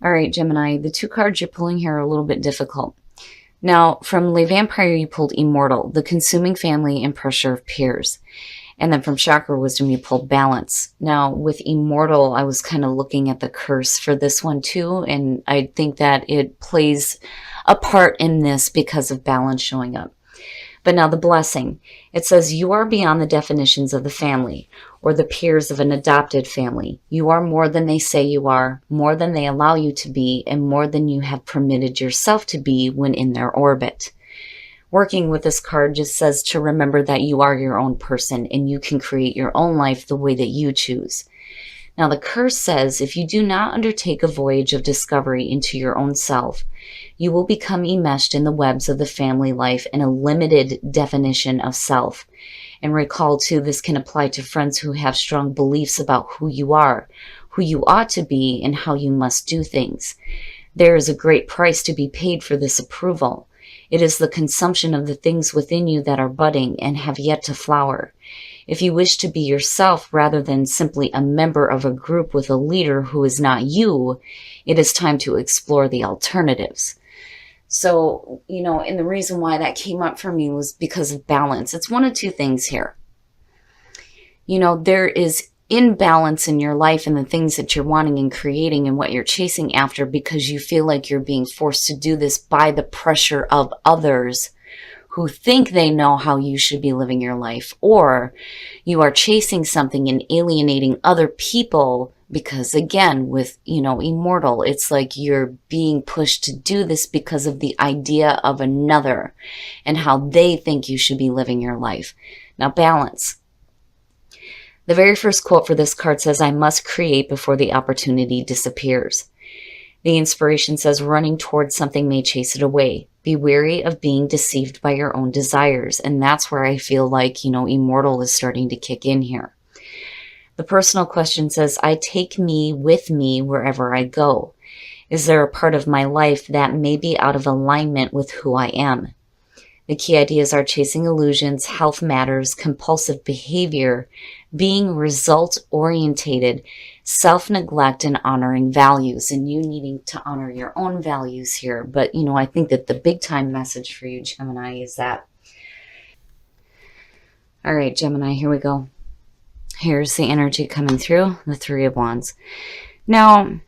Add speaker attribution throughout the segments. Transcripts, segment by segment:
Speaker 1: All right, Gemini, the two cards you're pulling here are a little bit difficult. Now, from Le Vampire, you pulled Immortal, the consuming family and pressure of peers. And then from Chakra Wisdom, you pulled Balance. Now, with Immortal, I was kind of looking at the curse for this one too, and I think that it plays a part in this because of Balance showing up. But now the blessing. It says, you are beyond the definitions of the family or the peers of an adopted family. You are more than they say you are, more than they allow you to be, and more than you have permitted yourself to be when in their orbit. Working with this card just says to remember that you are your own person and you can create your own life the way that you choose. Now the curse says, if you do not undertake a voyage of discovery into your own self, you will become enmeshed in the webs of the family life and a limited definition of self. And recall too, this can apply to friends who have strong beliefs about who you are, who you ought to be, and how you must do things. There is a great price to be paid for this approval. It is the consumption of the things within you that are budding and have yet to flower. If you wish to be yourself rather than simply a member of a group with a leader who is not you, it is time to explore the alternatives. So, and the reason why that came up for me was because of balance. It's one of two things here. There is imbalance in your life and the things that you're wanting and creating and what you're chasing after because you feel like you're being forced to do this by the pressure of others who think they know how you should be living your life, or you are chasing something and alienating other people because, again, with, Immortal, it's like you're being pushed to do this because of the idea of another and how they think you should be living your life. Now, balance. The very first quote for this card says, I must create before the opportunity disappears. The inspiration says, running towards something may chase it away. Be wary of being deceived by your own desires. And that's where I feel like, Immortal is starting to kick in here. The personal question says, I take me with me wherever I go. Is there a part of my life that may be out of alignment with who I am? The key ideas are chasing illusions, health matters, compulsive behavior, being result-orientated, self-neglect, and honoring values. And you needing to honor your own values here. But, I think that the big-time message for you, Gemini, is that. All right, Gemini, here we go. Here's the energy coming through, the Three of Wands. Now,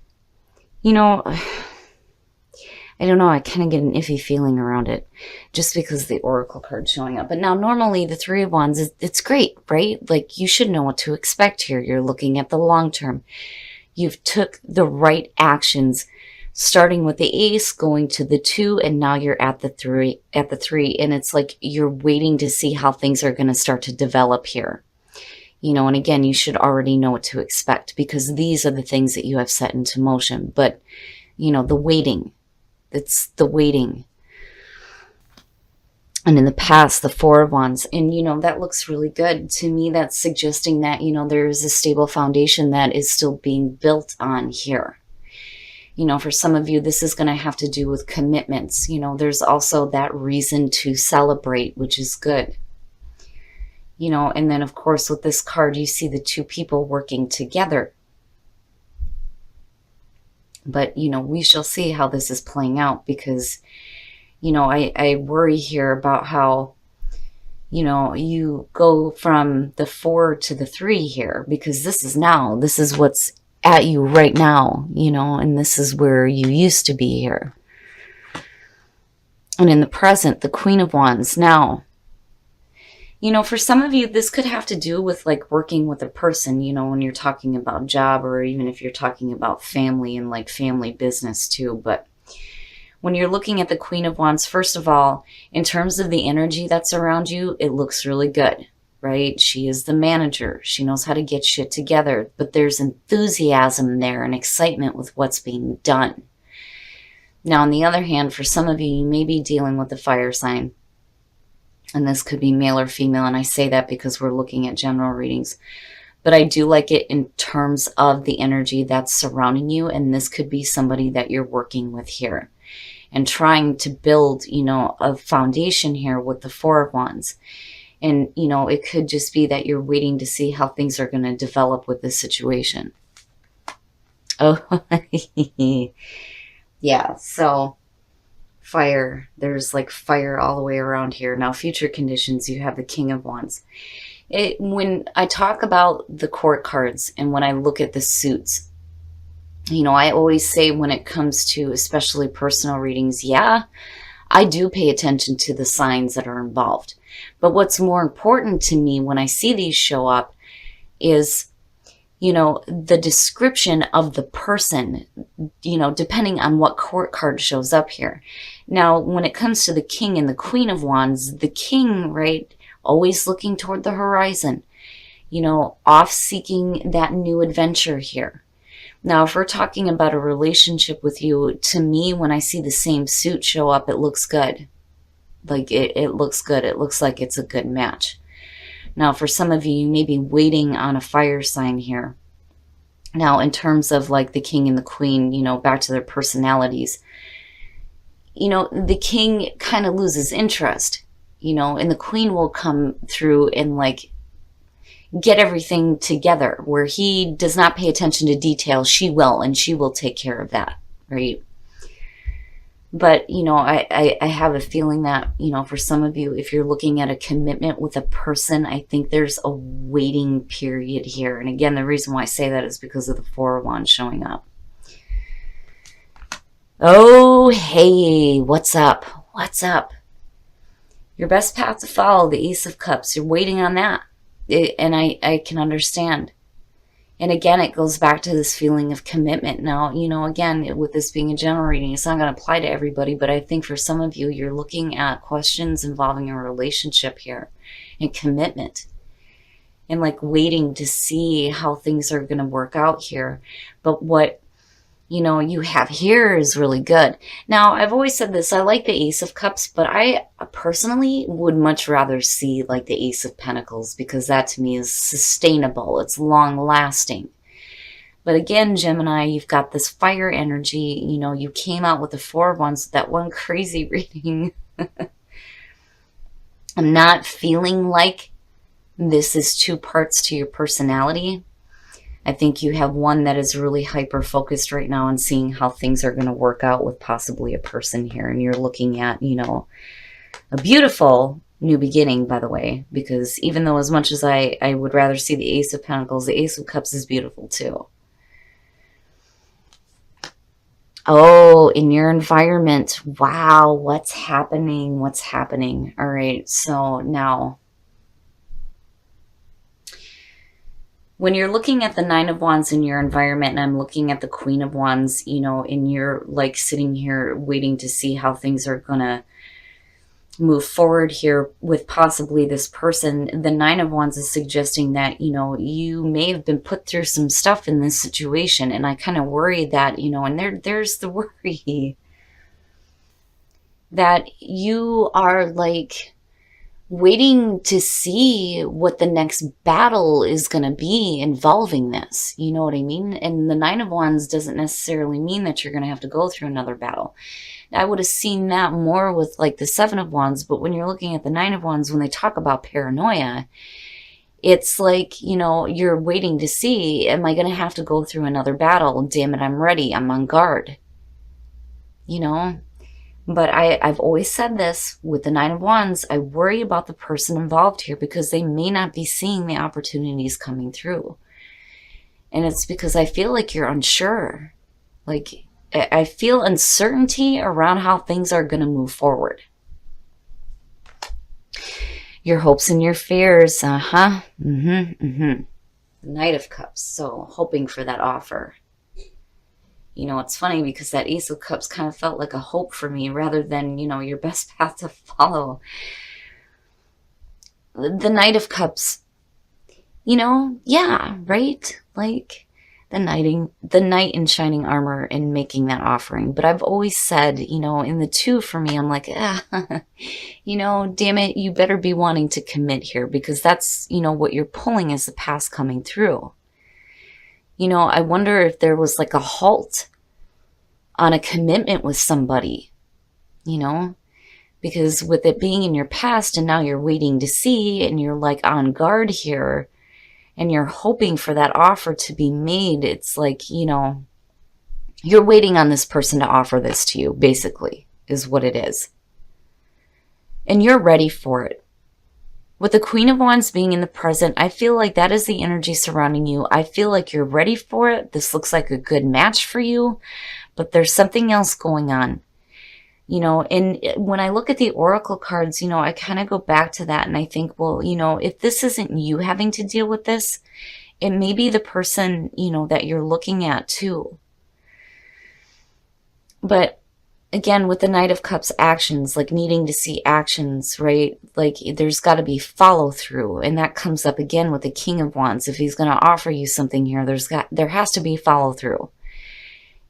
Speaker 1: I don't know, I kind of get an iffy feeling around it just because the Oracle card's showing up. But now normally the Three of Wands, it's great, right? Like you should know what to expect here. You're looking at the long term. You've took the right actions, starting with the Ace, going to the 2, and now you're at the 3. And it's like you're waiting to see how things are going to start to develop here. And again, you should already know what to expect because these are the things that you have set into motion. But, the waiting. It's the waiting. And in the past, the Four of Wands. And, that looks really good. To me, that's suggesting that, there is a stable foundation that is still being built on here. For some of you, this is going to have to do with commitments. There's also that reason to celebrate, which is good. And then, of course, with this card, you see the two people working together. But, we shall see how this is playing out because, I worry here about how, you go from the 4 to the 3 here because this is what's at you right now, and this is where you used to be here. And in the present, the Queen of Wands. Now, for some of you, this could have to do with like working with a person, when you're talking about job or even if you're talking about family and like family business too. But when you're looking at the Queen of Wands, first of all, in terms of the energy that's around you, it looks really good, right? She is the manager. She knows how to get shit together, but there's enthusiasm there and excitement with what's being done. Now, on the other hand, for some of you, you may be dealing with a fire sign. And this could be male or female, and I say that because we're looking at general readings. But I do like it in terms of the energy that's surrounding you, and this could be somebody that you're working with here. And trying to build, a foundation here with the Four of Wands. And, it could just be that you're waiting to see how things are going to develop with this situation. Oh, yeah. So fire. There's like fire all the way around here. Now, future conditions, you have the King of Wands. When I talk about the court cards and when I look at the suits, I always say when it comes to especially personal readings, yeah, I do pay attention to the signs that are involved. But what's more important to me when I see these show up is, the description of the person, depending on what court card shows up here. Now, when it comes to the King and the Queen of Wands, the King, right, always looking toward the horizon, off seeking that new adventure here. Now, if we're talking about a relationship with you, to me, when I see the same suit show up, it looks good. Like, it looks good. It looks like it's a good match. Now, for some of you, you may be waiting on a fire sign here. Now, in terms of like the King and the Queen, back to their personalities, the King kind of loses interest, and the Queen will come through and like get everything together where he does not pay attention to detail. She will, and she will take care of that, right? But, I have a feeling that, for some of you, if you're looking at a commitment with a person, I think there's a waiting period here. And again, the reason why I say that is because of the Four of Wands showing up. Oh, hey, what's up? What's up? Your best path to follow, the Ace of Cups. You're waiting on that. And I can understand. And again, it goes back to this feeling of commitment. Now, again, with this being a general reading, it's not going to apply to everybody, but I think for some of you, you're looking at questions involving a relationship here and commitment and like waiting to see how things are going to work out here. But what you have here is really good. Now, I've always said this, I like the Ace of Cups, but I personally would much rather see like the Ace of Pentacles because that to me is sustainable. It's long lasting. But again, Gemini, you've got this fire energy. You came out with the Four of Wands, that one crazy reading. I'm not feeling like this is two parts to your personality. I think you have one that is really hyper-focused right now on seeing how things are going to work out with possibly a person here. And you're looking at, a beautiful new beginning, by the way, because even though as much as I would rather see the Ace of Pentacles, the Ace of Cups is beautiful too. Oh, in your environment. Wow, what's happening? What's happening? All right, so now, when you're looking at the Nine of Wands in your environment, and I'm looking at the Queen of Wands, and you're like sitting here waiting to see how things are going to move forward here with possibly this person, the Nine of Wands is suggesting that, you may have been put through some stuff in this situation. And I kind of worry that, and there's the worry that you are like waiting to see what the next battle is going to be involving this. You know what I mean? And the Nine of Wands doesn't necessarily mean that you're going to have to go through another battle. I would have seen that more with like the Seven of Wands, but when you're looking at the Nine of Wands, when they talk about paranoia, it's like, you're waiting to see, am I going to have to go through another battle? Damn it, I'm ready. I'm on guard. But I've always said this, with the Nine of Wands, I worry about the person involved here because they may not be seeing the opportunities coming through. And it's because I feel like you're unsure. Like, I feel uncertainty around how things are going to move forward. Your hopes and your fears. The Knight of Cups. So hoping for that offer. It's funny because that Ace of Cups kind of felt like a hope for me rather than, your best path to follow. The Knight of Cups, yeah, right? Like the knight in shining armor and making that offering. But I've always said, in the two for me, I'm like, damn it, you better be wanting to commit here because that's, what you're pulling is the past coming through. I wonder if there was like a halt on a commitment with somebody, because with it being in your past and now you're waiting to see and you're like on guard here and you're hoping for that offer to be made. It's like, You're waiting on this person to offer this to you, basically, is what it is. And you're ready for it. With the Queen of Wands being in the present, I feel like that is the energy surrounding you. I feel like you're ready for it. This looks like a good match for you, but there's something else going on. You know, and when I look at the oracle cards, you know, I kind of go back to that and I think, well, you know, if this isn't you having to deal with this, it may be the person, you know, that you're looking at too. But again, with the Knight of Cups actions, like needing to see actions, right? Like there's got to be follow through. And that comes up again with the King of Wands. If he's going to offer you something here, there has to be follow through.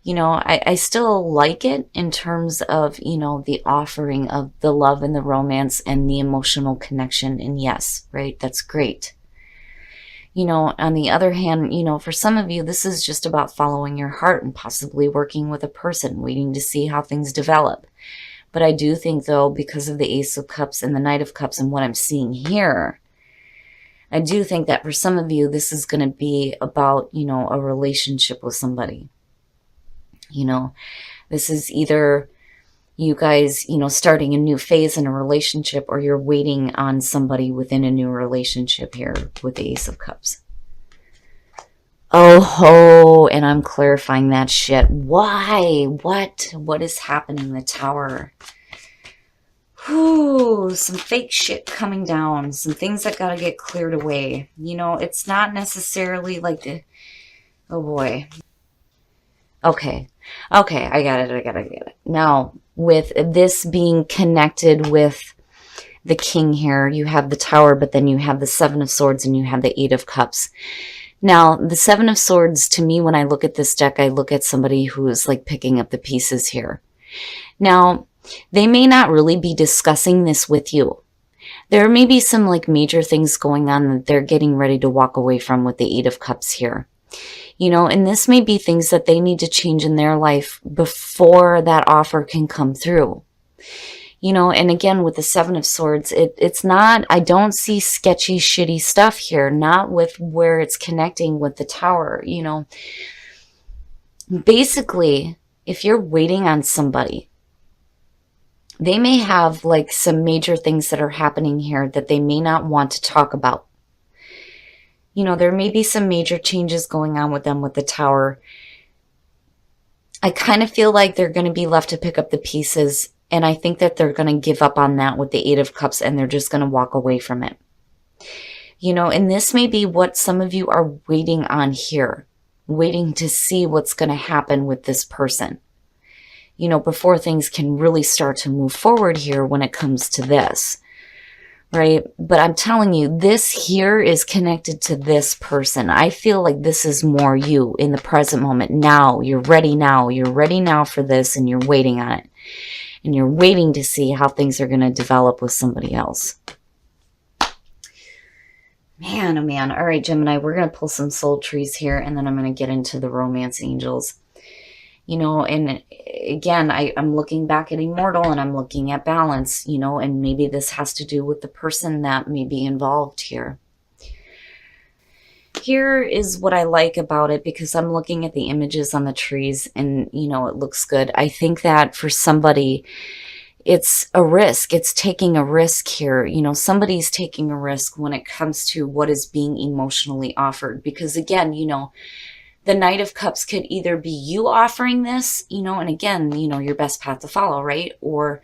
Speaker 1: You know, I still like it in terms of, you know, the offering of the love and the romance and the emotional connection. And yes, right, that's great. You know, on the other hand, you know, for some of you, this is just about following your heart and possibly working with a person, waiting to see how things develop. But I do think, though, because of the Ace of Cups and the Knight of Cups and what I'm seeing here, I do think that for some of you, this is going to be about, you know, a relationship with somebody. You know, this is either you guys, you know, starting a new phase in a relationship, or you're waiting on somebody within a new relationship here with the Ace of Cups. Oh ho, and I'm clarifying that shit. Why? What is happening? The Tower. Whew, some fake shit coming down. Some things that gotta get cleared away. You know, it's not necessarily like the... Oh boy. Okay, I got it. Now, with this being connected with the King here, you have the Tower, but then you have the Seven of Swords and you have the Eight of Cups. Now, the Seven of Swords, to me, when I look at this deck, I look at somebody who is like picking up the pieces here. Now, they may not really be discussing this with you. There may be some like major things going on that they're getting ready to walk away from with the Eight of Cups here. You know, and this may be things that they need to change in their life before that offer can come through. You know, and again, with the Seven of Swords, it's not, I don't see sketchy, shitty stuff here, not with where it's connecting with the Tower, you know. Basically, if you're waiting on somebody, they may have like some major things that are happening here that they may not want to talk about. You know, there may be some major changes going on with them with the Tower. I kind of feel like they're going to be left to pick up the pieces. And I think that they're going to give up on that with the Eight of Cups and they're just going to walk away from it. You know, and this may be what some of you are waiting on here. Waiting to see what's going to happen with this person. You know, before things can really start to move forward here when it comes to this. Right? But I'm telling you, this here is connected to this person. I feel like this is more you in the present moment. Now, you're ready now. You're ready now for this and you're waiting on it. And you're waiting to see how things are going to develop with somebody else. Man, oh man. All right, Gemini, we're going to pull some soul trees here and then I'm going to get into the romance angels. You know, and again, I'm looking back at Immortal and I'm looking at balance, you know, and maybe this has to do with the person that may be involved here. Here is what I like about it because I'm looking at the images on the trees and, you know, it looks good. I think that for somebody, it's a risk. It's taking a risk here. You know, somebody's taking a risk when it comes to what is being emotionally offered because again, you know, the Knight of Cups could either be you offering this, you know, and again, you know, your best path to follow, right? Or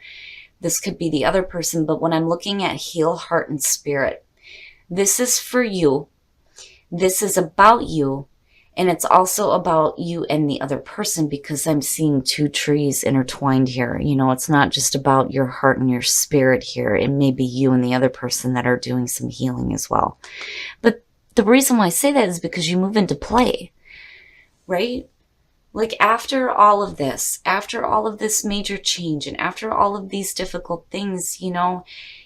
Speaker 1: this could be the other person. But when I'm looking at heal heart and spirit, this is for you. This is about you. And it's also about you and the other person because I'm seeing two trees intertwined here. You know, it's not just about your heart and your spirit here. It may be you and the other person that are doing some healing as well. But the reason why I say that is because you move into play. Right? Like after all of this major change and after all of these difficult things, you know,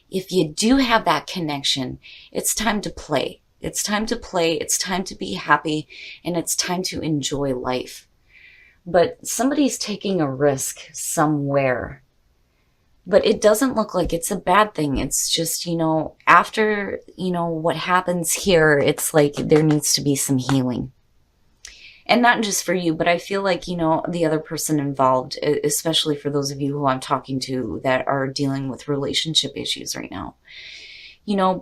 Speaker 1: if you do have that connection, it's time to play. It's time to play. It's time to be happy and it's time to enjoy life. But somebody's taking a risk somewhere. But it doesn't look like it's a bad thing. It's just, you know, after, you know, what happens here, it's like there needs to be some healing. And not just for you, but I feel like, the other person involved, especially for those of you who I'm talking to that are dealing with relationship issues right now,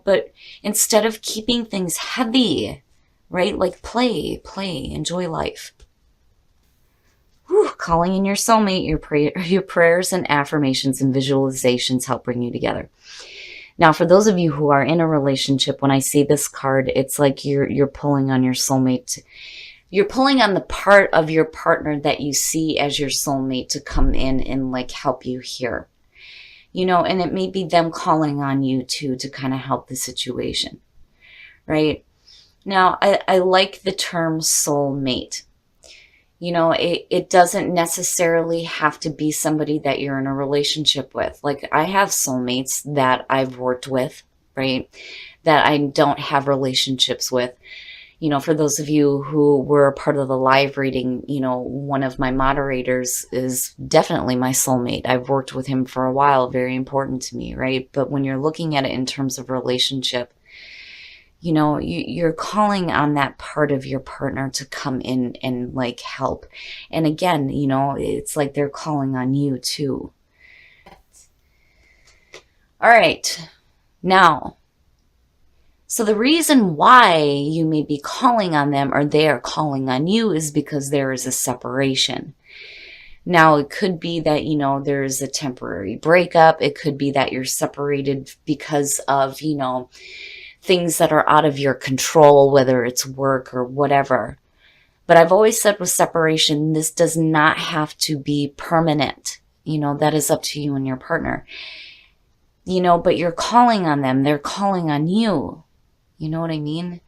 Speaker 1: but instead of keeping things heavy, right? Like play, enjoy life. Whew, calling in your soulmate, your prayers and affirmations and visualizations help bring you together. Now, for those of you who are in a relationship, when I see this card, it's like you're pulling on your soulmate. You're pulling on the part of your partner that you see as your soulmate to come in and like help you here. And it may be them calling on you too to kind of help the situation, right? Now, I like the term soulmate. It doesn't necessarily have to be somebody that you're in a relationship with. Like I have soulmates that I've worked with, right? That I don't have relationships with. For those of you who were a part of the live reading, one of my moderators is definitely my soulmate. I've worked with him for a while, very important to me, right? But when you're looking at it in terms of relationship, you're calling on that part of your partner to come in and like help. And again, it's like they're calling on you too. All right. Now, so the reason why you may be calling on them or they are calling on you is because there is a separation. Now, it could be that, there is a temporary breakup. It could be that you're separated because of, things that are out of your control, whether it's work or whatever. But I've always said with separation, this does not have to be permanent. That is up to you and your partner. But you're calling on them. They're calling on you. You know what I mean?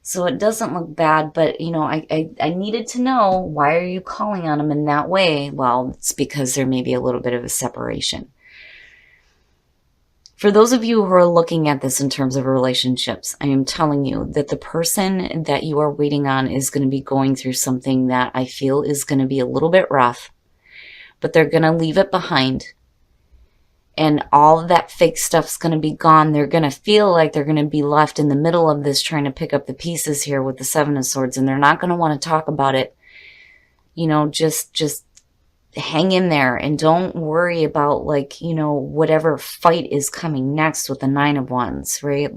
Speaker 1: So it doesn't look bad, but, I needed to know, why are you calling on them in that way? Well, it's because there may be a little bit of a separation. For those of you who are looking at this in terms of relationships, I am telling you that the person that you are waiting on is going to be going through something that I feel is going to be a little bit rough, but they're going to leave it behind. And all of that fake stuff's going to be gone. They're going to feel like they're going to be left in the middle of this trying to pick up the pieces here with the Seven of Swords, and they're not going to want to talk about it. Just hang in there and don't worry about whatever fight is coming next with the Nine of Wands, right?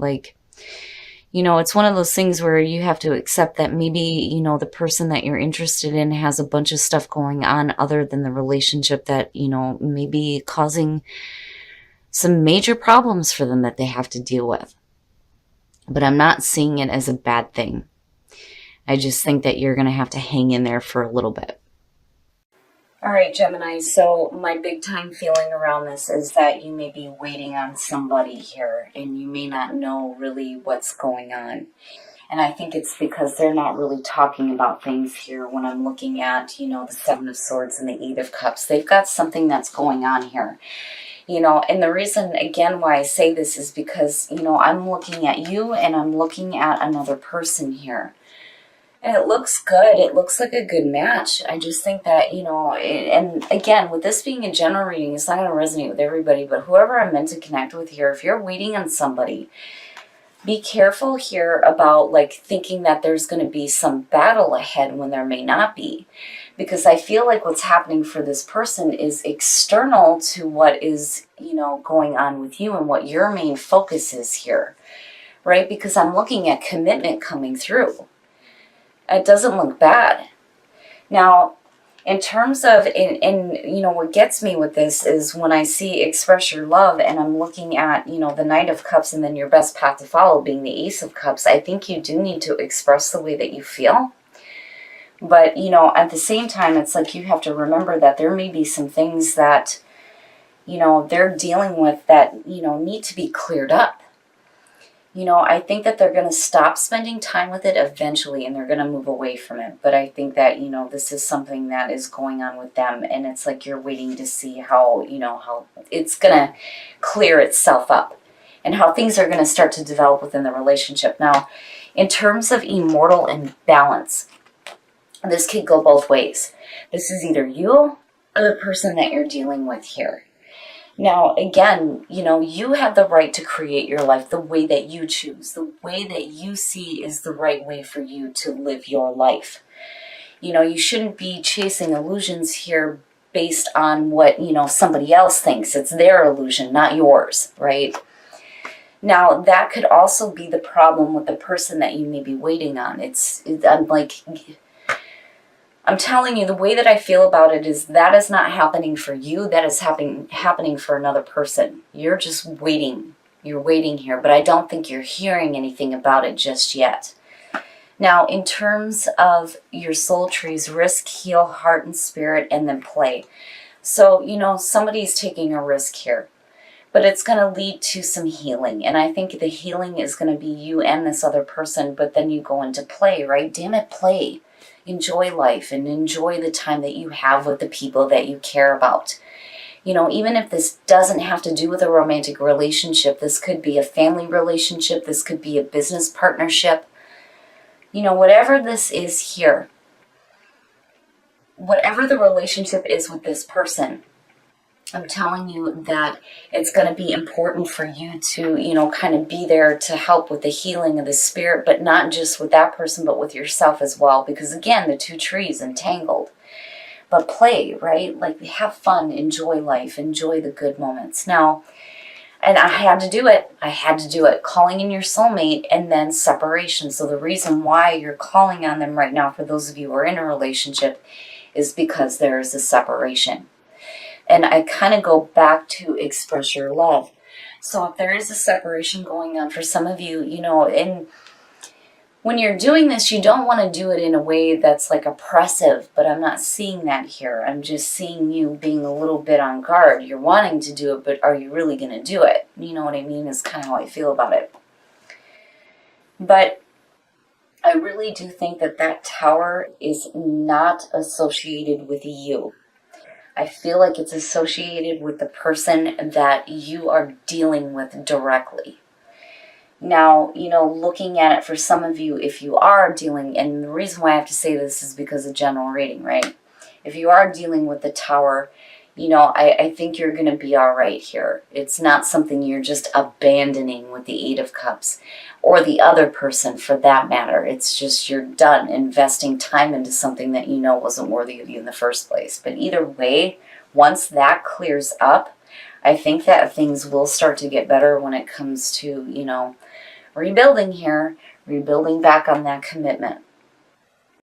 Speaker 1: It's one of those things where you have to accept that maybe, the person that you're interested in has a bunch of stuff going on other than the relationship that, may be causing some major problems for them that they have to deal with. But I'm not seeing it as a bad thing. I just think that you're going to have to hang in there for a little bit. All right, Gemini, so my big time feeling around this is that you may be waiting on somebody here and you may not know really what's going on. And I think it's because they're not really talking about things here when I'm looking at, the Seven of Swords and the Eight of Cups. They've got something that's going on here. And the reason, again, why I say this is because, I'm looking at you and I'm looking at another person here. And it looks good. It looks like a good match. I just think that, and again, with this being a general reading, it's not going to resonate with everybody, but whoever I'm meant to connect with here, if you're waiting on somebody, be careful here about thinking that there's going to be some battle ahead when there may not be. Because I feel like what's happening for this person is external to what is, going on with you and what your main focus is here, right? Because I'm looking at commitment coming through. It doesn't look bad. Now, in terms of, what gets me with this is when I see express your love and I'm looking at, the Knight of Cups and then your best path to follow being the Ace of Cups, I think you do need to express the way that you feel. But, at the same time, it's like you have to remember that there may be some things that, they're dealing with that, need to be cleared up. I think that they're going to stop spending time with it eventually and they're going to move away from it. But I think that, this is something that is going on with them. And it's like you're waiting to see how, how it's going to clear itself up and how things are going to start to develop within the relationship. Now, in terms of immortal and balance, this could go both ways. This is either you or the person that you're dealing with here. Now, again, you have the right to create your life the way that you choose, the way that you see is the right way for you to live your life. You shouldn't be chasing illusions here based on what, somebody else thinks. It's their illusion, not yours, right? Now, that could also be the problem with the person that you may be waiting on. I'm telling you, the way that I feel about it is that is not happening for you. That is happening for another person. You're just waiting. You're waiting here, but I don't think you're hearing anything about it just yet. Now, in terms of your soul trees, risk, heal, heart and spirit, and then play. So, somebody's taking a risk here, but it's going to lead to some healing. And I think the healing is going to be you and this other person, but then you go into play, right? Damn it, play. Enjoy life and enjoy the time that you have with the people that you care about. Even if this doesn't have to do with a romantic relationship, this could be a family relationship, this could be a business partnership. Whatever this is here, whatever the relationship is with this person, I'm telling you that it's going to be important for you to, kind of be there to help with the healing of the spirit, but not just with that person, but with yourself as well. Because again, the two trees entangled. But play, right? Like, have fun, enjoy life, enjoy the good moments. Now, and I had to do it. Calling in your soulmate and then separation. So the reason why you're calling on them right now, for those of you who are in a relationship, is because there is a separation. And I kind of go back to express your love. So if there is a separation going on for some of you, and when you're doing this, you don't want to do it in a way that's like oppressive, but I'm not seeing that here. I'm just seeing you being a little bit on guard. You're wanting to do it, but are you really going to do it? You know what I mean? Is kind of how I feel about it. But I really do think that tower is not associated with you. I feel like it's associated with the person that you are dealing with directly. Now, looking at it for some of you, if you are dealing, and the reason why I have to say this is because of general reading, right? If you are dealing with the tower, I think you're going to be all right here. It's not something you're just abandoning with the Eight of Cups, or the other person for that matter. It's just you're done investing time into something that wasn't worthy of you in the first place. But either way, once that clears up, I think that things will start to get better when it comes to, rebuilding here, rebuilding back on that commitment.